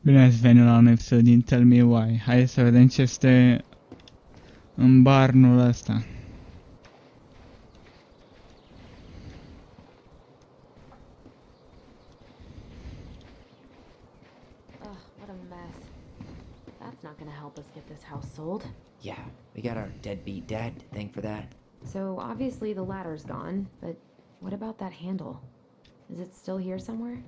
Bine ați venit la un episod din Tell Me Why. Hai să vedem ce este în barnul ăsta. What a mess. That's not gonna help us get this house sold. Yeah, we got our deadbeat dad to thank for that. So obviously the ladder's gone, but what about that handle? Is it still here somewhere?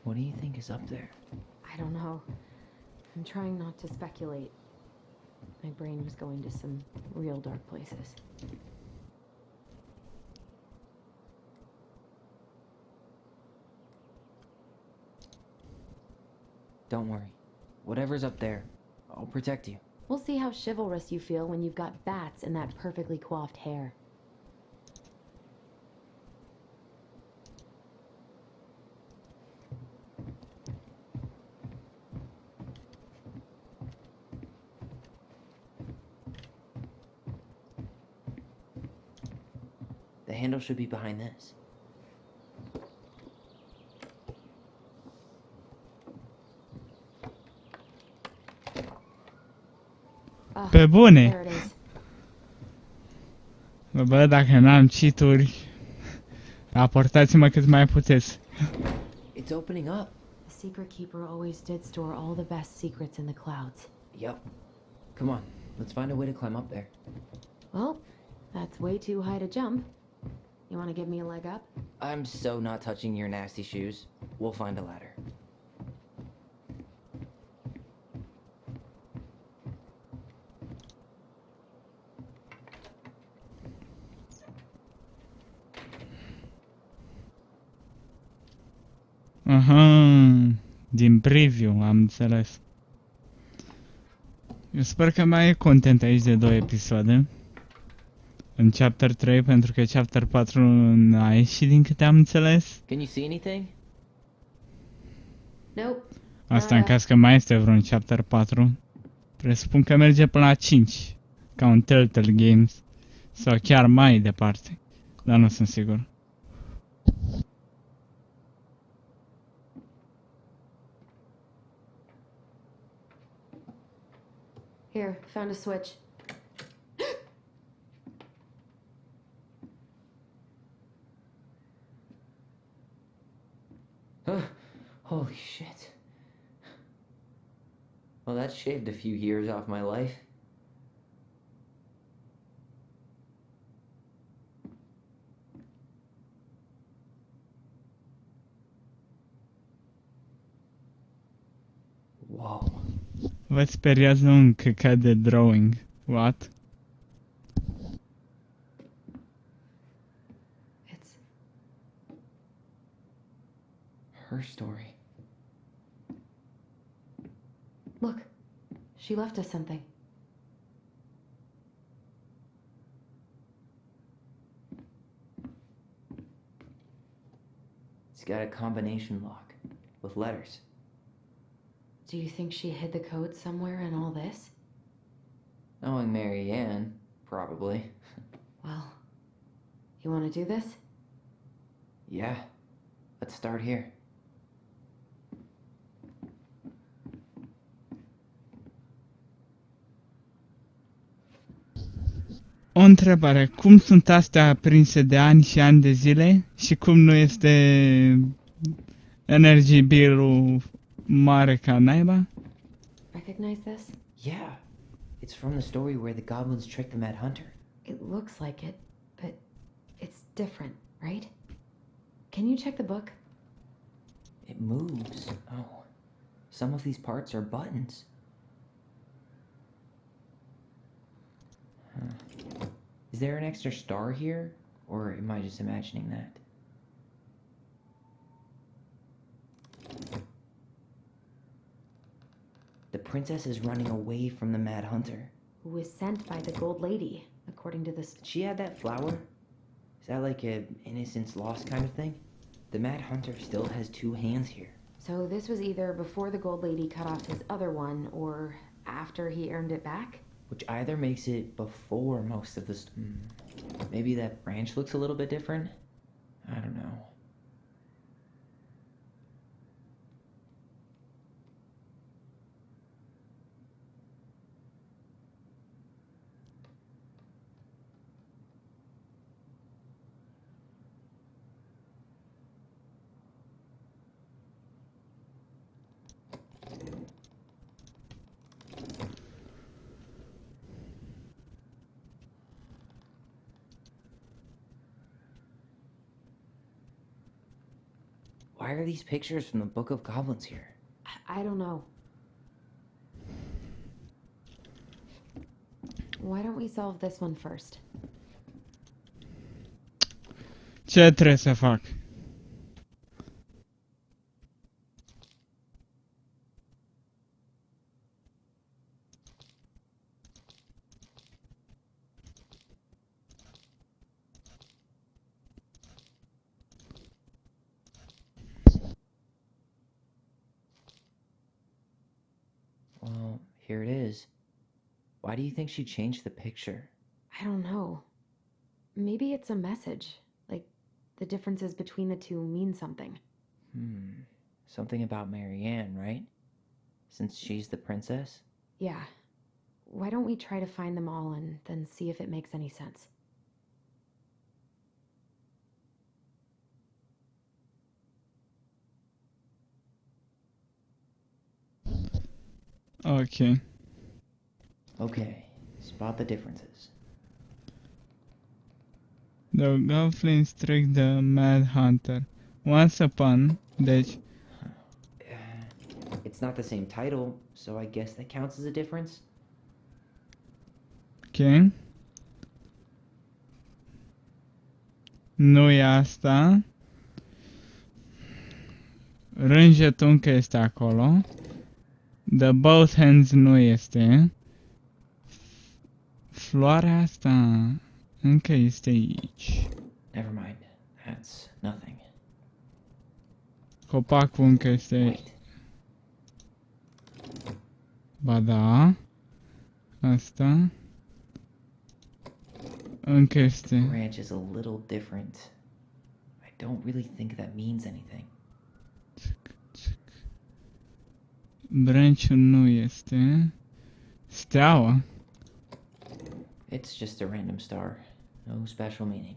What do you think is up there? I don't know. I'm trying not to speculate. My brain was going to some real dark places. Don't worry. Whatever's up there, I'll protect you. We'll see how chivalrous you feel when you've got bats in that perfectly coiffed hair. The handle should be behind this. Pe bune! There it is. Bă, dacă n-am cheat-uri, raportați-mă cât mai puteți. It's opening up. The secret keeper always did store all the best secrets in the clouds. Yep. Come on, let's find a way to climb up there. Well, that's way too high to jump. You want to give me a leg up? I'm so not touching your nasty shoes. We'll find a ladder. Aha, din preview, am înțeles. Eu sper că mai e content aici de 2 episoade. În chapter 3, pentru că chapter 4 n-a ieșit din câte am înțeles. Can you see anything? Nope. Asta în caz că mai este vreun chapter 4. Presupun că merge până la 5, ca un Telltale Games. Sau chiar mai departe, dar nu sunt sigur. Here, found a switch. Holy shit. Well, that shaved a few years off my life. Whoa. Vă speriați de un căcat de drawing. What? It's Her story. Look. She left us something. It's got a combination lock with letters. Do you think she hid the code somewhere in all this? Knowing Mary Ann, probably. Well, you want to do this? Yeah, let's start here. O întrebare. Cum sunt astea aprinse de ani și ani de zile? Și cum nu este energy bill-ul mare ca naiba? Recognize this? Yeah, it's from the story where the goblins tricked the Mad Hunter. It looks like it, but it's different, right? Can you check the book? It moves. Oh, some of these parts are buttons. Huh. Is there an extra star here? Or am I just imagining that? The princess is running away from the Mad Hunter. Who was sent by the Gold Lady, according to this. She had that flower? Is that like a innocence lost kind of thing? The Mad Hunter still has 2 hands here. So this was either before the Gold Lady cut off his other one, or after he earned it back? Which either makes it before most of the... Maybe that branch looks a little bit different? I don't know. Why are these pictures from the Book of Goblins here? I don't know. Why don't we solve this one first? Ce trebuie să fac? Well, here it is. Why do you think she changed the picture? I don't know. Maybe it's a message. Like, the differences between the two mean something. Something about Marianne, right? Since she's the princess? Yeah. Why don't we try to find them all and then see if it makes any sense? Ok. Okay, spot the differences. The goblins tricked the Mad Hunter. Once upon, deci, It's not the same title, so I guess that counts as a difference. ok. Nu e asta. Rânjetul încă este acolo. The both hands nu este. Floarea asta încă este aici. Never mind, that's nothing. Copacul încă este aici. Wait, Ba da. Asta. Încă este. branch is a little different. I don't really think that means anything. Branch-ul nu este. Steaua. It's just a random star. No special meaning.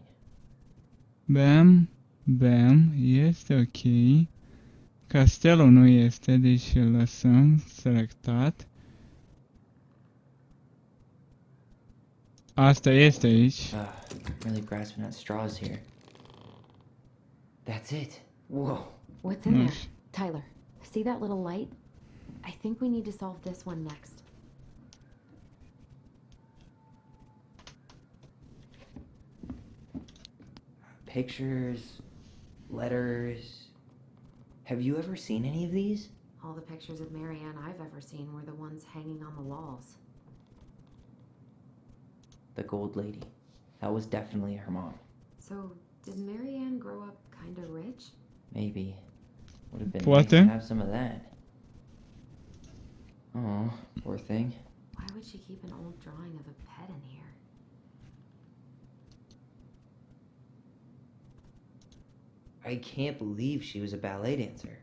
Bam. Bam. Este ok. Castelul nu este, deci îl lăsăm selectat. Asta este aici. I'm really grasping at straws here. That's it. Whoa. What's in Nu there? știu. Tyler, see that little light? I think we need to solve this one next. Pictures, letters. Have you ever seen any of these? All the pictures of Marianne I've ever seen were the ones hanging on the walls. The gold lady. That was definitely her mom. So, did Marianne grow up kinda rich? Maybe. Would have been Poate. nice to have some of that. Oh, poor thing. Why would she keep an old drawing of a pet in here? I can't believe she was a ballet dancer.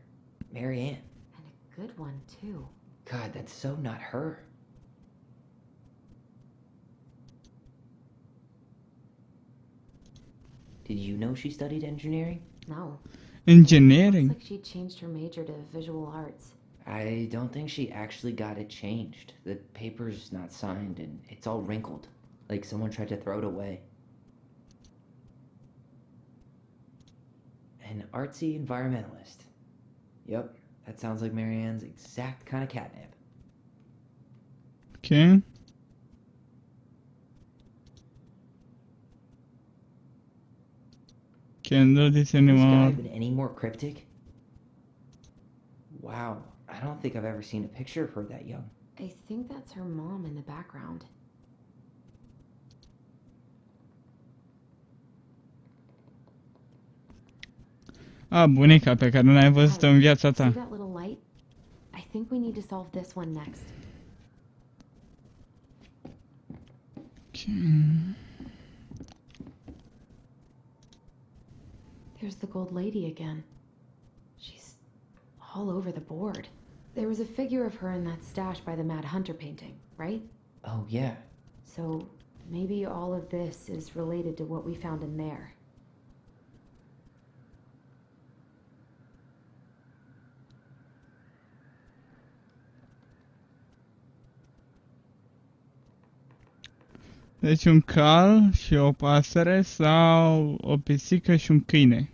Marianne. And a good one, too. God, that's so not her. Did you know she studied engineering? No. Engineering. Looks like she changed her major to visual arts. I don't think she actually got it changed. The paper's not signed and it's all wrinkled. Like someone tried to throw it away. An artsy environmentalist. Yep, that sounds like Marianne's exact kind of catnip. Ok. Can't do this Has this guy anymore. been any more cryptic? Wow, I don't think I've ever seen a picture of her that young. I think that's her mom in the background. Bunica pe care n-ai văzut-o în viața See ta. that little light? I think we need to solve this one next. Ok. There's the gold lady again. She's all over the board. There was a figure of her in that stash by the Mad Hunter painting, right? Oh, yeah. So maybe all of this is related to what we found in there. Deci un cal și o pasăre sau o pisică și un câine.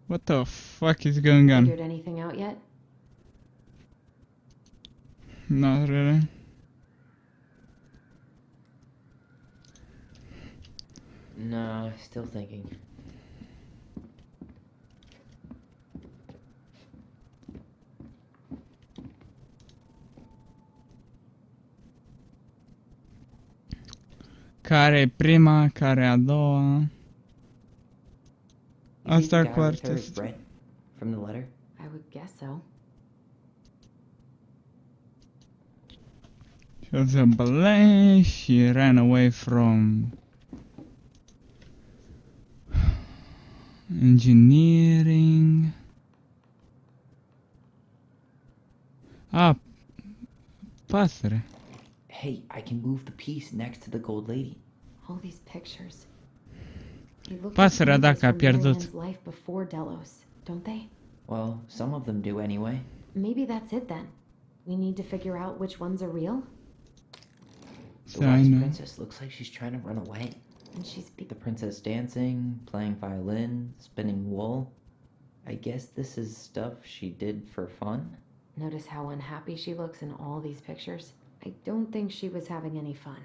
What the fuck is going on? Figured anything out yet? Not really. No, still thinking. Care e prima, care e a doua? You Asta think cu the guy with her is artist. Brent from the letter? I would guess so. She was a ballet, she ran away from engineering. Ah, pasăre. Hey, I can move the piece next to the gold lady. All these pictures. They look Pasărea like images Daca a from pierdut. Marianne's life before Delos, don't they? Well, some of them do anyway. Maybe that's it then. We need to figure out which ones are real. The So I wise know. princess looks like she's trying to run away. And she's The princess dancing, playing violin, spinning wool. I guess this is stuff she did for fun? Notice how unhappy she looks in all these pictures? I don't think she was having any fun.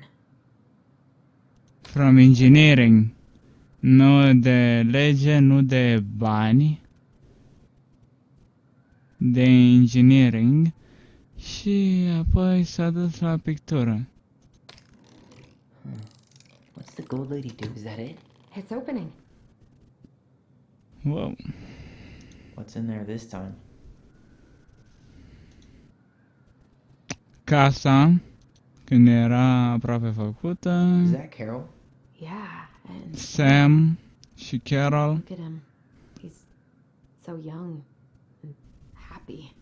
From engineering. Nu de lege, nu de bani. De engineering. Și apoi s-a dus la pictură. What's the gold lady do? Is that it? It's opening. Wow. What's in there this time? Casa, când era aproape făcută. Is that Carol? Yeah, and Sam și Carol. look at him. He's so young and happy.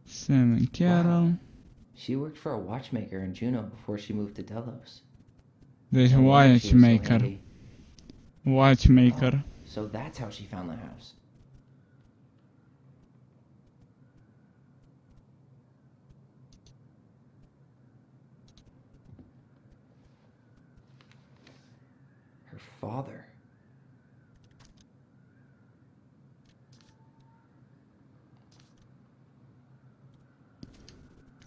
Sam and Carol. Wow. She worked for a watchmaker in Juneau before she moved to Delos. Deci No wonder she was so watchmaker. handy. Watchmaker. So that's how she found the house. Her father.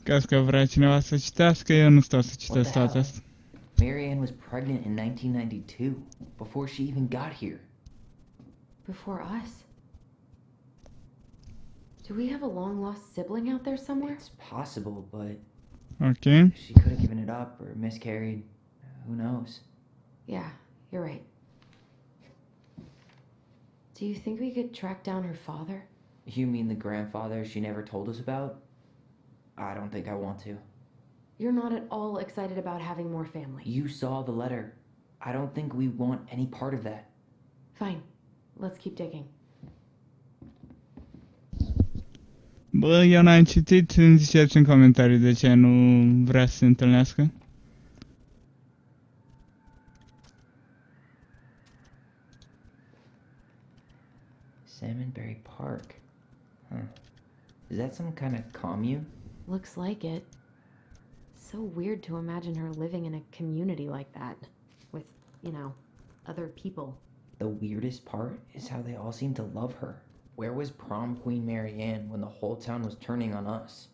Caz că vrea cineva să citească, eu nu stau să What citesc the hell? toate astea. Marianne was pregnant in 1992, before she even got here. Before us? Do we have a long lost sibling out there somewhere? It's possible, but Ok. she could have given it up or miscarried. Who knows? Yeah, you're right. Do you think we could track down her father? You mean the grandfather she never told us about? I don't think I want to. You're not at all excited about having more family. You saw the letter. I don't think we want any part of that. Fine. Let's keep digging. Bă, eu n-am citit, îmi ziceți în comentarii de ce nu vrea să se întâlnească. Salmonberry Park. Huh. Is that some kind of commune? Looks like it. So weird to imagine her living in a community like that. With, other people. The weirdest part is how they all seem to love her. Where was prom queen Marianne when the whole town was turning on us?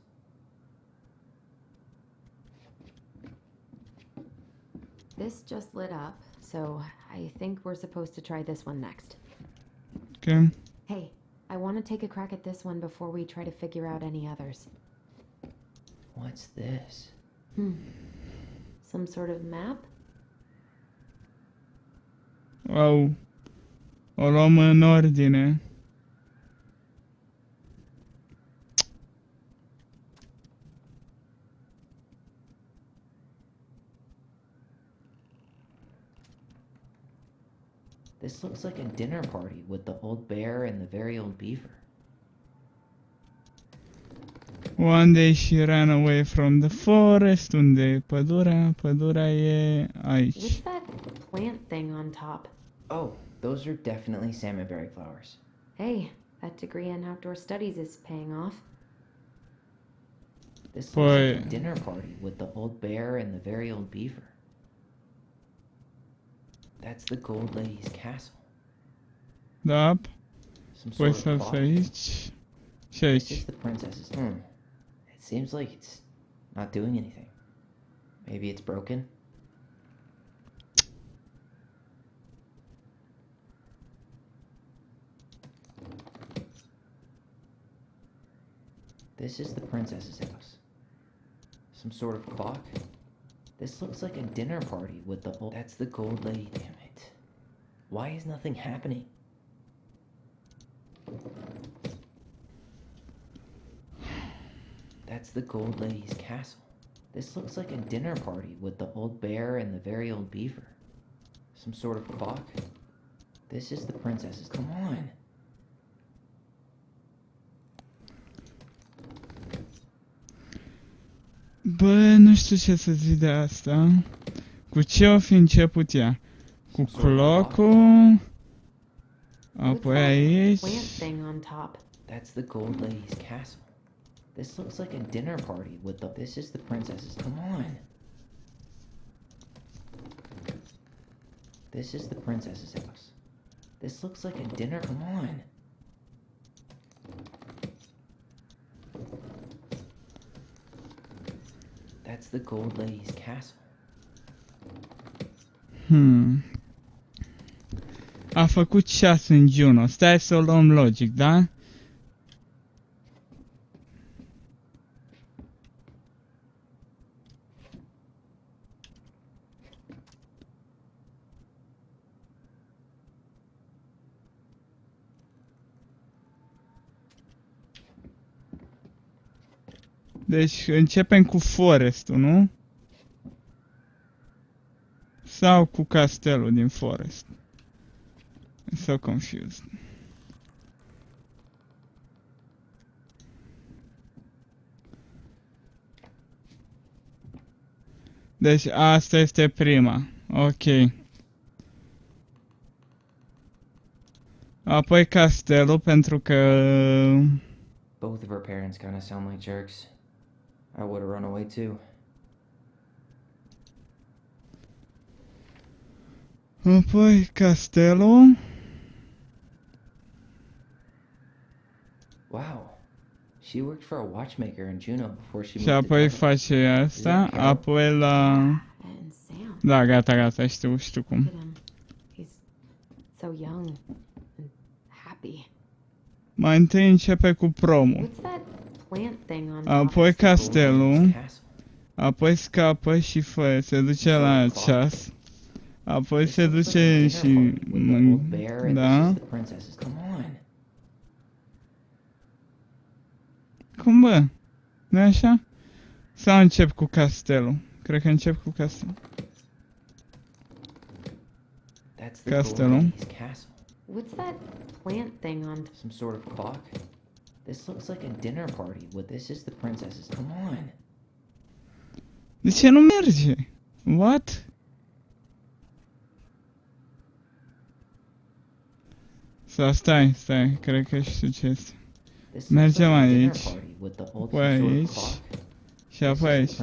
This just lit up, so I think we're supposed to try this one next. Ok. Hey, I want to take a crack at this one before we try to figure out any others. What's this? Some sort of map? Wow. O luăm în ordine. This looks like a dinner party with the old bear and the very old beaver. One day she ran away from the forest. Unde e pădurea? Pădurea e aici. What's that plant thing on top? Oh, those are definitely salmonberry flowers. Hey, that degree in outdoor studies is paying off. This looks like a Boy. dinner party with the old bear and the very old beaver. That's the gold lady's castle. Da, Some pui sort of să-l clock. aici. Și This aici. is the princess's. It seems like it's not doing anything. Maybe it's broken? This is the princess's house. Some sort of clock? This looks like a dinner party with the old... That's the gold lady, damn it. Why is nothing happening? That's the gold lady's castle. This looks like a dinner party with the old bear and the very old beaver. Some sort of clock? This is the princess's. Come on. Bă, nu știu ce să zic de asta. Cu ce o fi început ea? Cu clocul. Apoi aici. Plant thing on top. That's the gold lady's castle. This looks like a dinner party with the... This is the princess's. Come on. This is the princess's house. This looks like a dinner... Come on. That's the gold lady's castle. A făcut 6 în Juno. Stai să o luăm logic, da? Deci începem cu Forest-ul, nu? Sau cu castelul din Forest? I'm so confused. Deci asta este prima. Ok. Apoi castelul, pentru că... Both of her parents kind of sound like jerks. I would have run away too. Apoi castelul. Wow. She worked for a watchmaker in Juneau before she Și moved to apoi Daca. face asta. Apoi la... And Sam. Da, gata, știu cum. Look at him. He's so young and happy. Mai întâi începe cu promul. What's that plant thing on top? Apoi castelul. Castle. Apoi scapă și se duce la ceas. Apoi se duce și... Da? Cum bă? Nu așa? Sau încep cu castelul? Cred că încep cu castelul. Castelul. What's that plant thing on top? Some sort of clock? This looks like a dinner party with this is the princess's. Come on. De ce nu merge? What? Sau stai, cred că știu ce este. Mergem aici, apoi aici și apoi aici.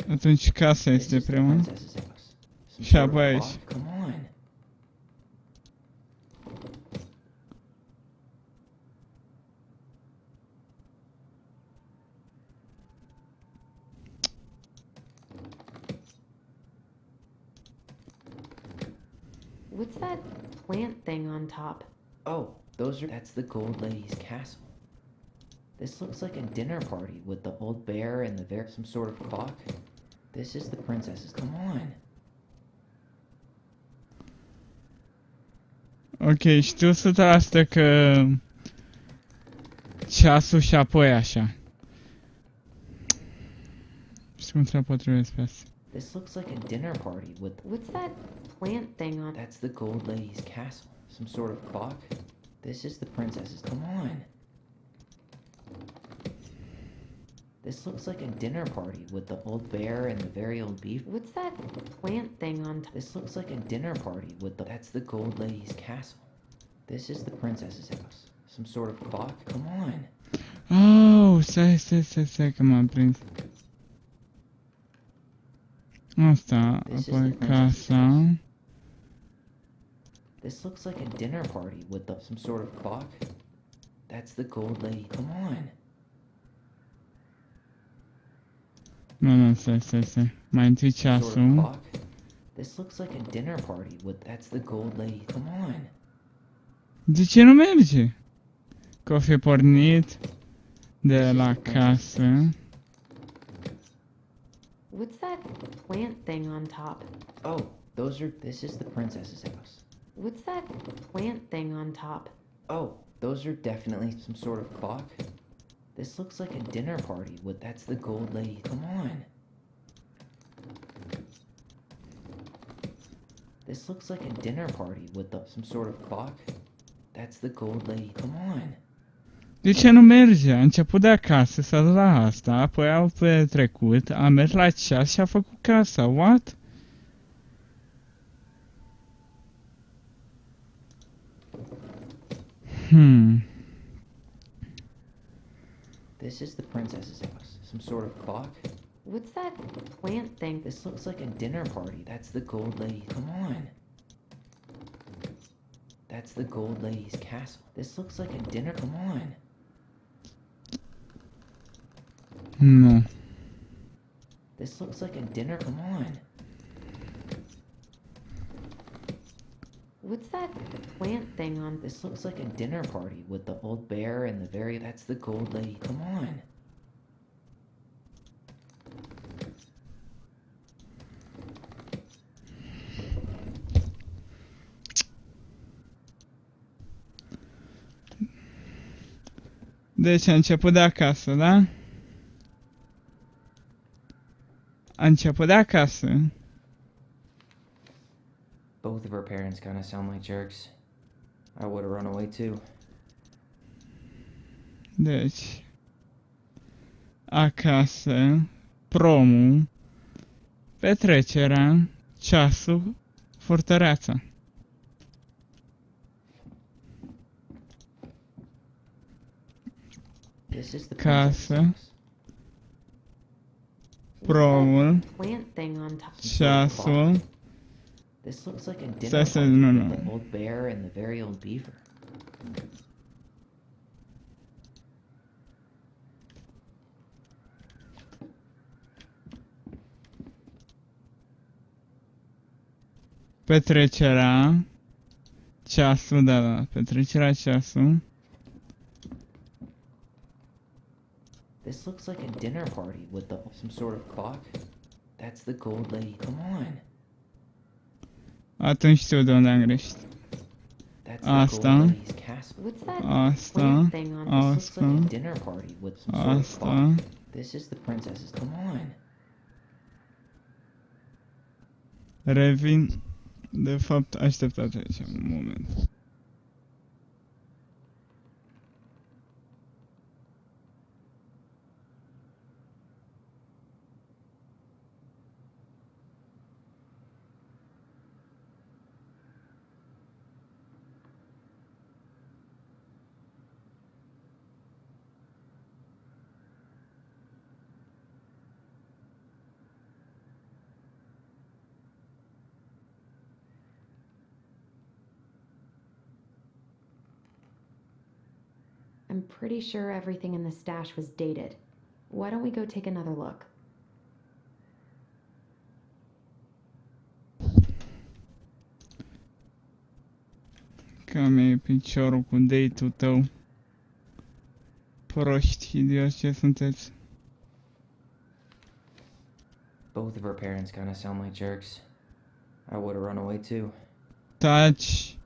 Atunci casa este prima și apoi aici. What's that plant thing on top? Oh, that's the gold lady's castle. This looks like a dinner party with the old bear and some sort of clock. This is the princess's. Come on. Ok, știu 100% că ceasul și apoi așa. Știu cum trebuie potrivesc pe asta. This looks like a dinner party with... What's that plant thing on... That's the gold lady's castle. Some sort of clock. This is the princess's. Come on. This looks like a dinner party with the old bear and the very old beef. What's that plant thing on top? This looks like a dinner party with the... That's the gold lady's castle. This is the princess's house. Some sort of clock. Come on. Oh, stai că m-am prins. Asta, apoi casa. This looks like a dinner party with some sort of clock. That's the gold lady. Come on. Nu, stai. Mai întâi Some sort of ceasul. clock. This looks like a dinner party with that's the gold lady. Come on. De ce nu merge? Că o fi pornit de la casă. What's that plant thing on top? Oh, this is the princess's house. What's that plant thing on top? Oh, those are definitely some sort of clock. This looks like a dinner party with that's the gold lady. Come on. This looks like a dinner party with some sort of clock. That's the gold lady. Come on. De ce nu merge? A început de acasă, s-a dus la asta, apoi au petrecut, a mers la ceas și a făcut casa. What? This is the princess's house. Some sort of clock. What's that plant thing? This looks like a dinner party. That's the gold lady. Come on. That's the gold lady's castle. This looks like a dinner. Come on. Nu. This looks like a dinner. Come on. What's that plant thing on? This looks like a dinner party with the old bear and that's the gold lady. Come on. Deci a început de acasă, da? A început de acasă. Both of her parents kind of sound like jerks. I would have run away too. Deci, acasă, promul, petrecerea, ceasul, fortăreața. This is the Casă, princess's house. promul, Plant thing on top. ceasul. This looks like a dinner Stai, party nu, with nu. the old bear and the very old beaver. Petrecerea, ceasul, da, petrecerea, ceasul. This looks like a dinner party with some sort of clock. That's the gold lady. Come on. Atunci știu de unde am greșit. That's the Asta. gold lady's castle. What's that Asta, plant thing on? This looks like a asta, dinner party with some sort of asta. clock. This is the princess's. Come on. Revin. De fapt, așteptați aici un moment. I'm pretty sure everything in the stash was dated. Why don't we go take another look? Cam e piciorul cu date-ul tău. Proști, idioți ce sunteți. Both of her parents kind of sound like jerks. I would have run away too. Taci.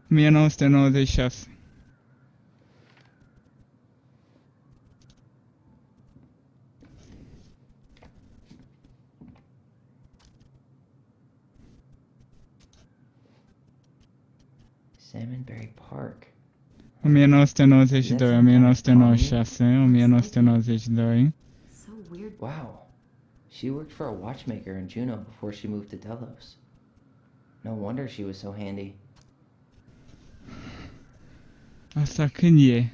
1996. Salmonberry Park. 1992, 1996, 1992. So weird. Wow. She worked for a watchmaker in Juneau before she moved to Delos. No wonder she was so handy. Asta când e?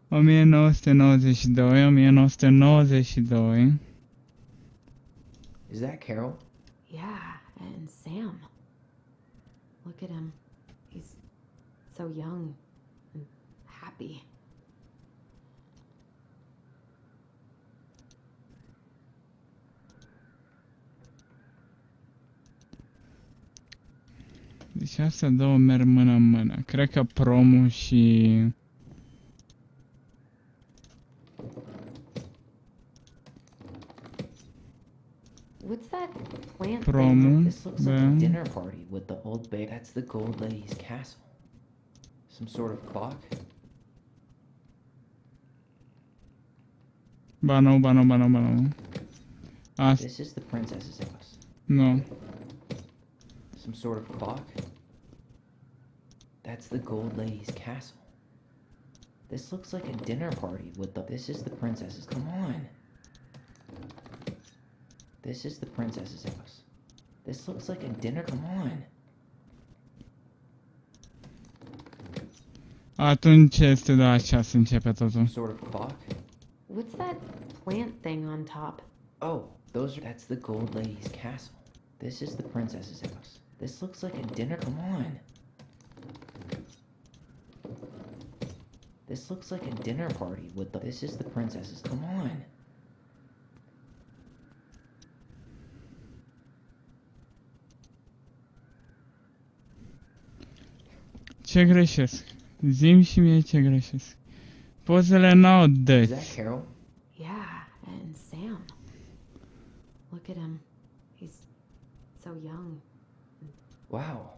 1992, 1992. Is that Carol? Yeah, and Sam. Look at him. He's so young and happy. Deci astea două merg mână în mână. Cred că promul și... What's that plant thing? Promul, This looks like a da. dinner party with the old bear. That's the gold lady's castle. Some sort of clock? Ba nu, ba nu, ba nu, ba nu. Asta, This is the princess's house. nu. Some sort of clock? That's the gold lady's castle. This looks like a dinner party with the... This is the princess's... Come on! This is the princess's house. This looks like a dinner... Come on! Atunci este de la 6 începe totul. Some sort of clock? What's that plant thing on top? Oh, those are... That's the gold lady's castle. This is the princess's house. This looks like a dinner... Come on! This looks like a dinner party with the... This is the princess's... Come on! Ce greșesc? Zi-mi și mie ce greșesc. Pozele n-au Is that dăți. Carol? Yeah, and Sam. Look at him. He's so young. Wow.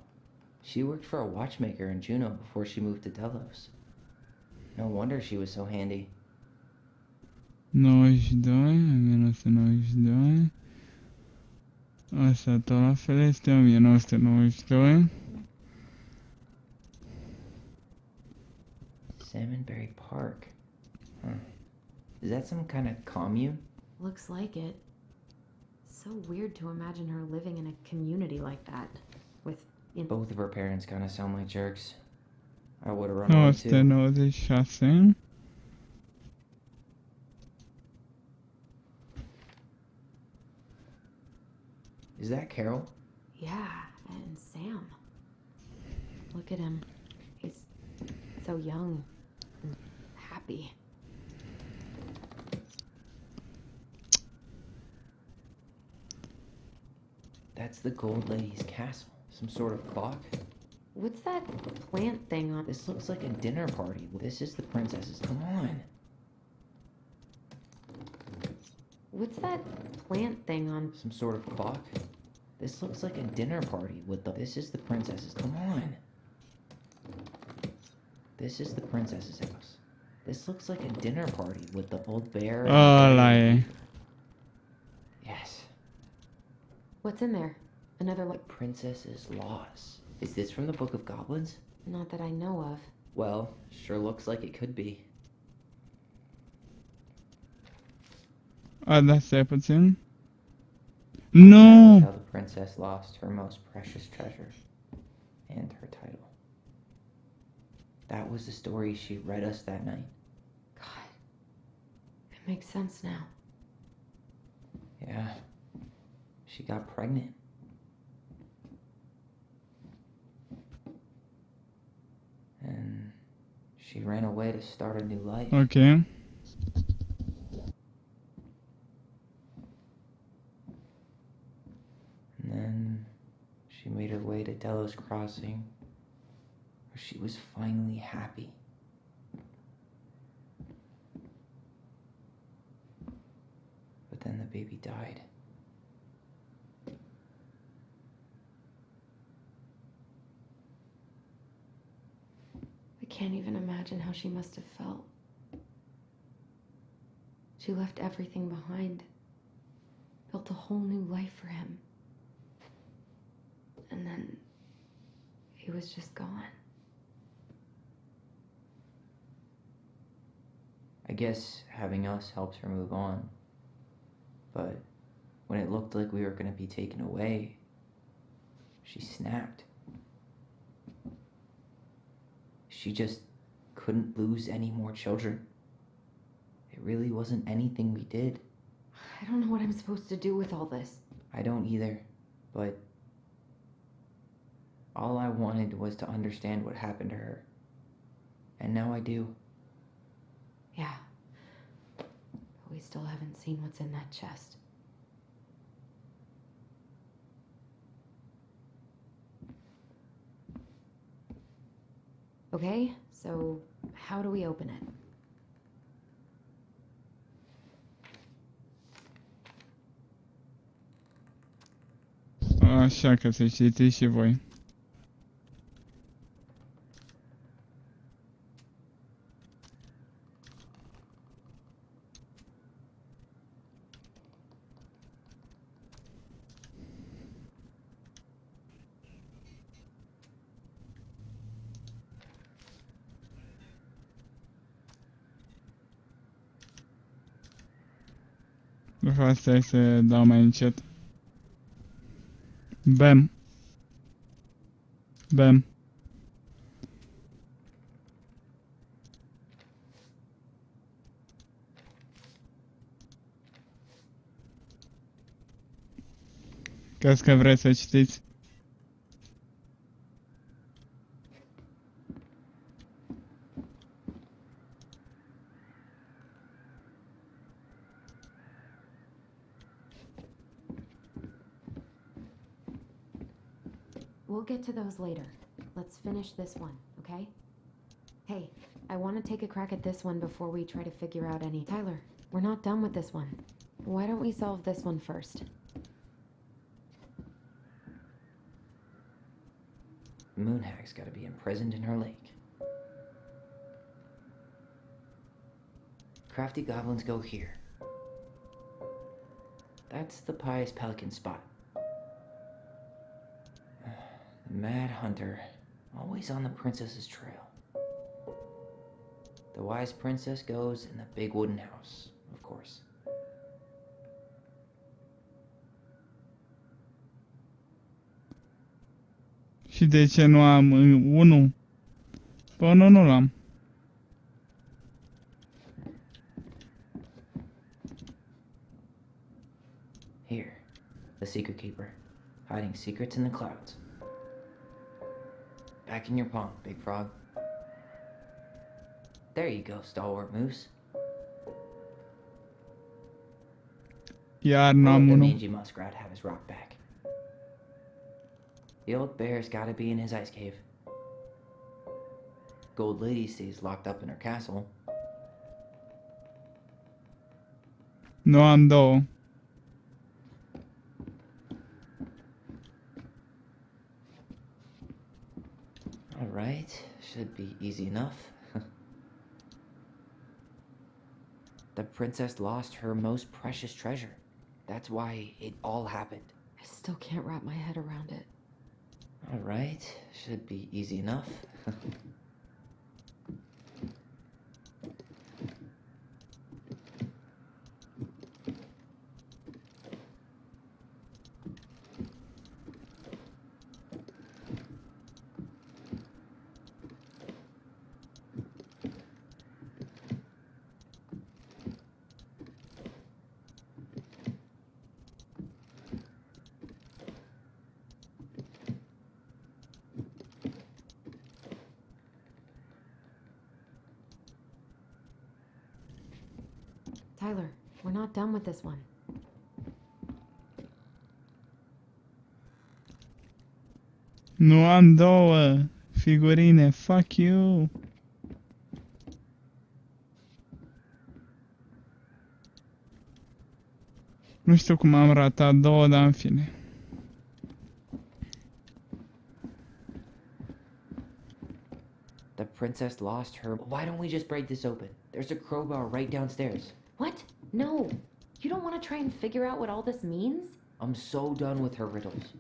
She worked for a watchmaker in Juneau before she moved to Delos. No wonder she was so handy. 92, 1992. Asta tot la fel este 1992. Salmonberry Park. Huh. Is that some kind of commune? Looks like it. So weird to imagine her living in a community like that. With, Both of her parents kind of sound like jerks. I would have run away too. 996. Is that Carol? Yeah, and Sam. Look at him. He's so young and happy. That's the gold lady's castle. Some sort of clock? What's that plant thing on? This looks like a dinner party. This is the princess's. Come on. What's that plant thing on? Some sort of clock? This looks like a dinner party with the... This is the princess's. Come on. This is the princess's house. This looks like a dinner party with the old bear... Ăla e. Yes. What's in there? Another The princess's laws. Is this from the Book of Goblins? Not that I know of. Well, sure looks like it could be. A, da, stai puțin. Nu! How the princess lost her most precious treasure and her title. That was the story she read us that night. God. It makes sense now. Yeah. She got pregnant. And she ran away to start a new life. Ok. And then she made her way to Delos Crossing, where she was finally happy. But then the baby died. I can't even imagine how she must have felt. She left everything behind, built a whole new life for him. And then he was just gone. I guess having us helped her move on. But when it looked like we were going to be taken away, she snapped. She just couldn't lose any more children. It really wasn't anything we did. I don't know what I'm supposed to do with all this. I don't either. But all I wanted was to understand what happened to her. And now I do. Yeah. But we still haven't seen what's in that chest. Okay, so how do we open it? Așa că să știți și voi. De fapt, stai să dau mai încet. Bam. Bam. Crezi că vreți să citiți? We'll get to those later. Let's finish this one, okay? Hey, I want to take a crack at this one before we try to figure out any... Tyler, we're not done with this one. Why don't we solve this one first? Moonhag's gotta be imprisoned in her lake. Crafty goblins go here. That's the pious pelican spot. The mad hunter, always on the princess's trail. The wise princess goes in the big wooden house, of course. Și de ce nu am unul? Pe unul nu l-am. Here, the secret keeper, hiding secrets in the clouds. Back in your pond, Big Frog. There you go, stalwart moose. Iar Will n-am the unul. mangy muskrat have his rock back? The old bear's gotta be in his ice cave. Gold Lady stays locked up in her castle. Nu am două. Alright, should be easy enough. The princess lost her most precious treasure. That's why it all happened. I still can't wrap my head around it. Alright, should be easy enough. Tyler, we're not done with this one. Nu am două figurine. Fuck you. Nu știu cum am ratat două, dar în fine. The princess lost her. Why don't we just break this open? There's a crowbar right downstairs. What? No. You don't want to try and figure out what all this means? I'm so done with her riddles.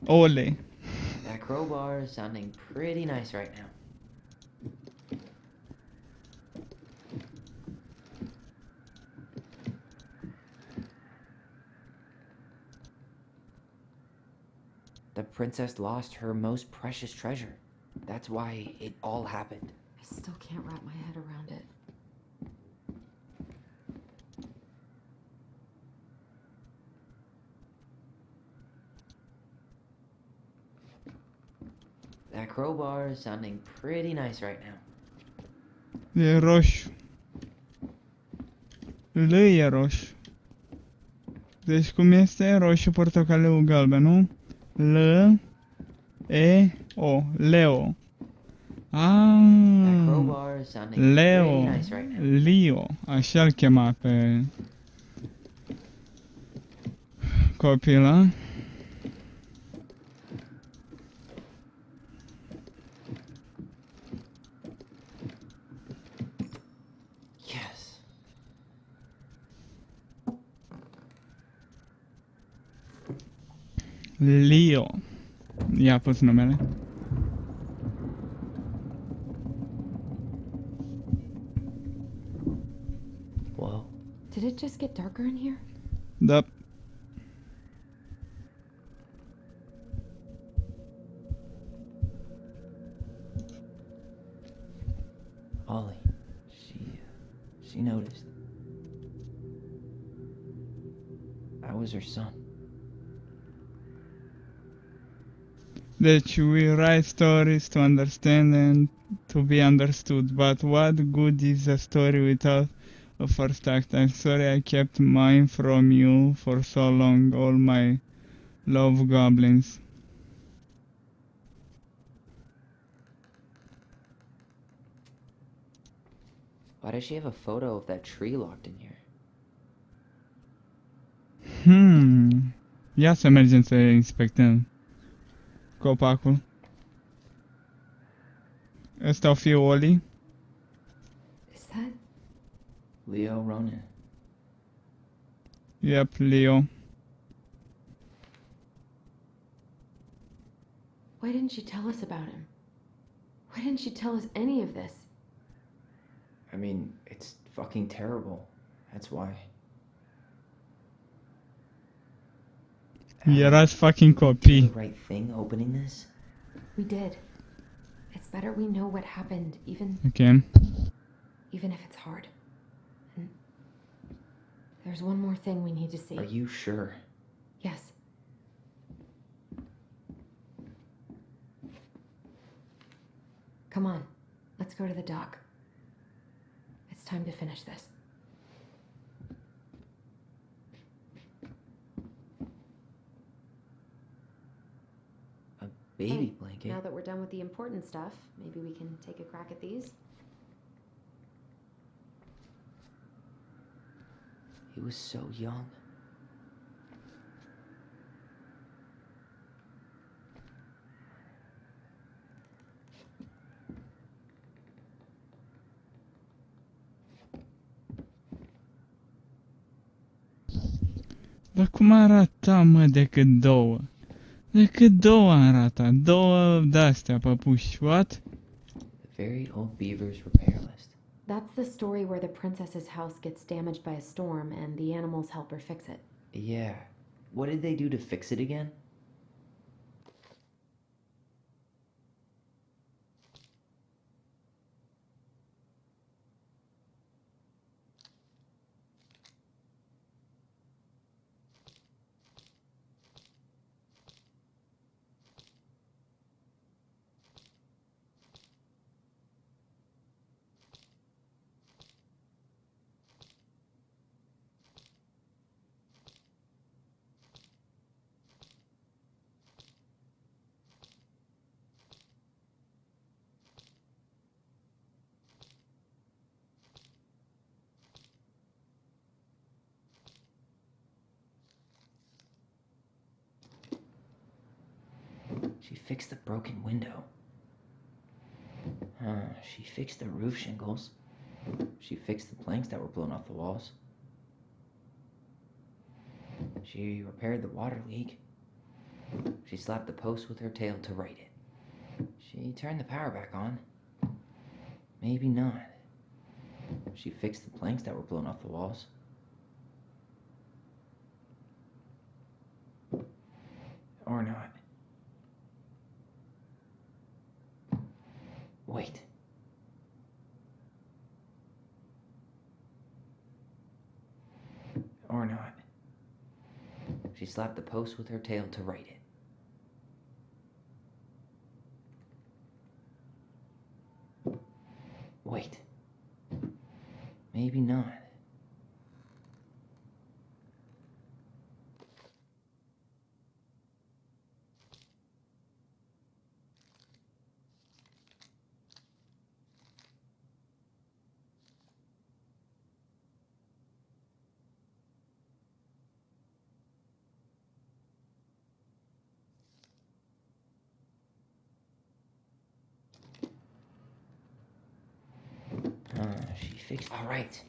Ole. That crowbar is sounding pretty nice right now. The princess lost her most precious treasure. That's why it all happened. I still can't wrap my head around it. That crowbar is sounding pretty nice right now. E roșu. L e roșu. Deci cum este? Roșu, portocaliu, galben, nu? L, E, O. Leo. That Ah, crowbar is sounding pretty Leo. nice right now. Leo. Așa-l chema pe copila. Yes. Leo. I-a pus numele. Whoa. Did it just get darker in here? Da. Ollie. She noticed. I was her son. Deci, we write stories to understand and to be understood, but what good is a story without a first act? I'm sorry I kept mine from you for so long, all my love goblins. Why does she have a photo of that tree locked in here? Ia să mergem să inspectăm copacul. Ăsta o fi Oli. Is that? Leo Ronan. Yep, Leo. Why didn't she tell us about him? Why didn't she tell us any of this? I mean, it's fucking terrible. That's why. Erați fucking Did copii. the right thing opening this? We did. It's better we know what happened, even Ok. if it's hard. And there's one more thing we need to see. Are you sure? Yes. Come on, let's go to the dock. It's time to finish this. A baby Hey, blanket? Now that we're done with the important stuff, maybe we can take a crack at these? He was so young. Dar cum arata, mă, decât două? Decât două arata. Două de-astea, păpuși. What? The very old beaver's repair list. That's the story where the princess's house gets damaged by a storm and the animals help her fix it. Yeah. What did they do to fix it again? She fixed the broken window. She fixed the roof shingles. She fixed the planks that were blown off the walls. She repaired the water leak. She slapped the post with her tail to right it. She turned the power back on. Maybe not. She fixed the planks that were blown off the walls. Or not. Wait. Or not. She slapped the post with her tail to right it. Wait. Maybe not. She fixed. All right.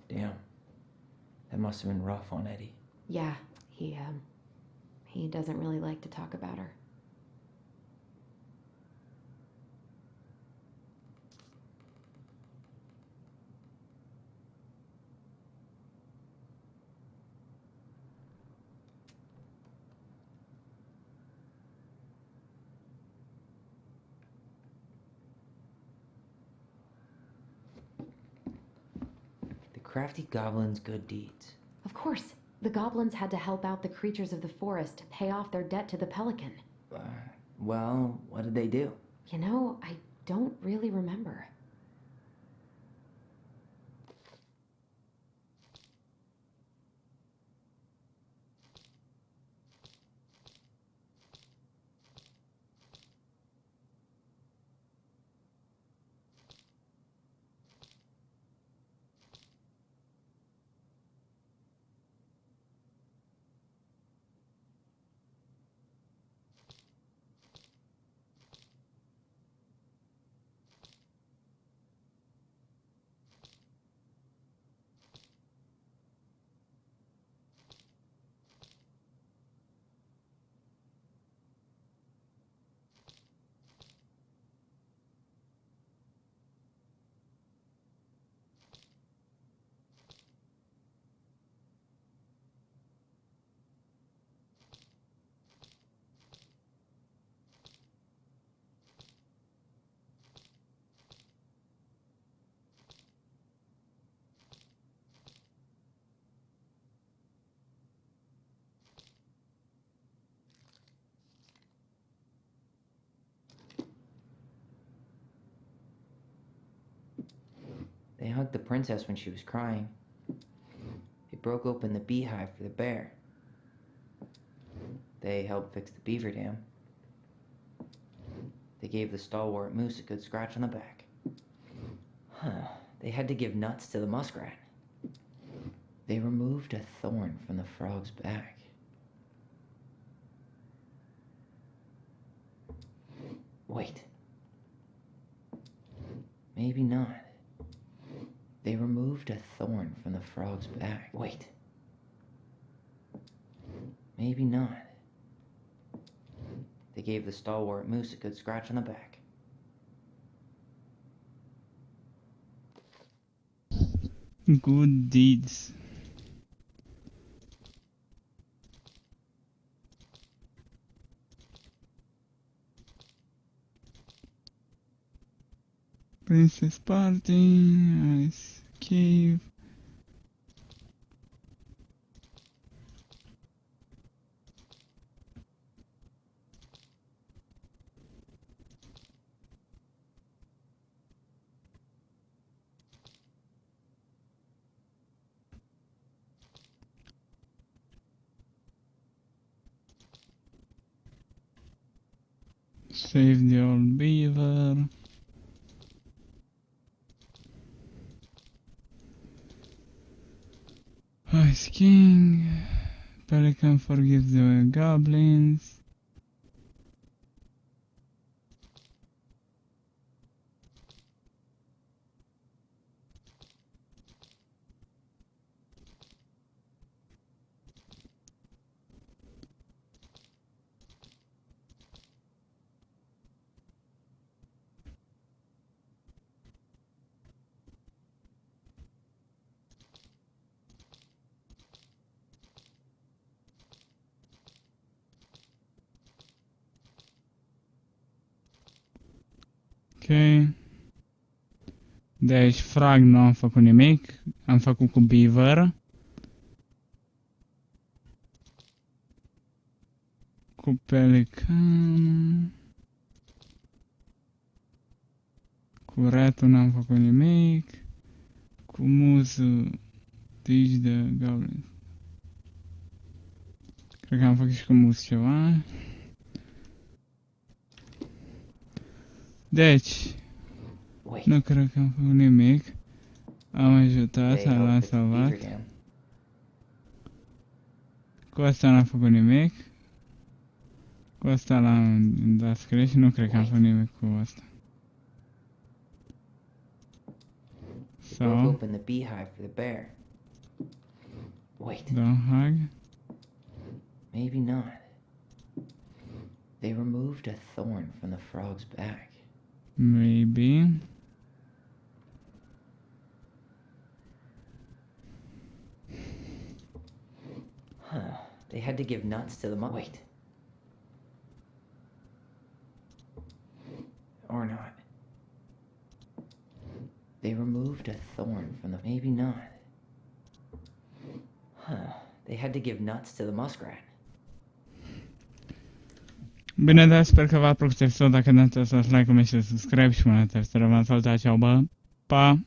Damn. That must have been rough on Eddie. Yeah, he doesn't really like to talk about her. The crafty goblin's good deeds. Of course, the goblins had to help out the creatures of the forest to pay off their debt to the pelican. Well, what did they do? You know, I don't really remember. They hugged the princess when she was crying. They broke open the beehive for the bear. They helped fix the beaver dam. They gave the stalwart moose a good scratch on the back. They had to give nuts to the muskrat. They removed a thorn from the frog's back. Wait. Maybe not. They removed a thorn from the frog's back. Wait. Maybe not. They gave the stalwart moose a good scratch on the back. Good deeds. Princess party, ice cave. Save the old beaver. Ice King. Pelican forgives the goblins. Deci frog nu am făcut nimic. Am făcut cu beaver. Cu pelican. Cu ratul n-am făcut nimic. Cu muză. Teach the goblin. Cred că am făcut și cu muză ceva. Deci, Wait. nu cred că am făcut nimic. Am ajutat, They l-am helped with the salvat. beaver dam. Cu asta n-am făcut nimic. Cu asta l-am dat scris și nu cred că am făcut nimic cu asta. Broke So, open the beehive for the bear. Wait, don't hug. maybe not. They removed a thorn from the frog's back. Maybe. Huh. They had to give nuts to the Wait. Or not. They removed a thorn from the... Maybe not. Huh. They had to give nuts to the muskrat. Bine, dar sper că v-a plăcut episodul. Dacă nu uitați să dați like, comment și subscribe și până data viitoare v-am salutat, ceau, bă! Pa!